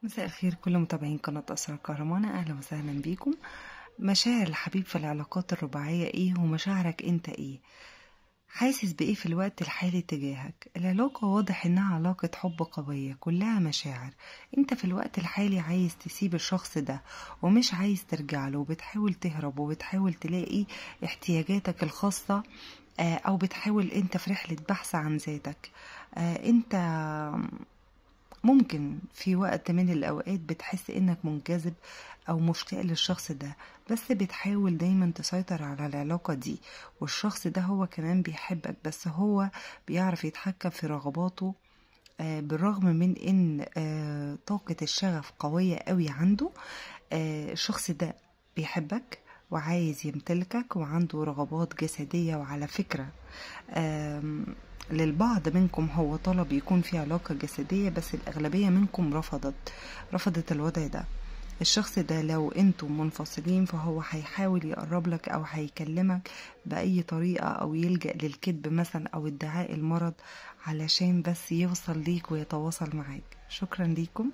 مساء الخير كل متابعين قناة أسرار كهرمانة، أهلا وسهلا بيكم. مشاعر الحبيب في العلاقات الرباعية ايه ومشاعرك انت ايه؟ حاسس بايه في الوقت الحالي تجاهك؟ العلاقة واضح انها علاقة حب قوية كلها مشاعر. انت في الوقت الحالي عايز تسيب الشخص ده ومش عايز ترجع له، وبتحاول تهرب وبتحاول تلاقي احتياجاتك الخاصة، او بتحاول انت في رحلة بحث عن ذاتك. انت ممكن في وقت من الأوقات بتحس إنك منجذب أو مشتاق للشخص ده، بس بتحاول دايما تسيطر على العلاقة دي، والشخص ده هو كمان بيحبك بس هو بيعرف يتحكم في رغباته. بالرغم من إن طاقة الشغف قوية قوي عنده. الشخص ده بيحبك وعايز يمتلكك وعنده رغبات جسدية. وعلى فكرة، للبعض منكم هو طلب يكون في علاقة جسدية، بس الأغلبية منكم رفضت الوضع ده. الشخص ده لو انتم منفصلين فهو هيحاول يقرب لك او هيكلمك بأي طريقة، او يلجأ للكذب مثلا او ادعاء المرض علشان بس يوصل ليك ويتواصل معاك. شكرا ليكم.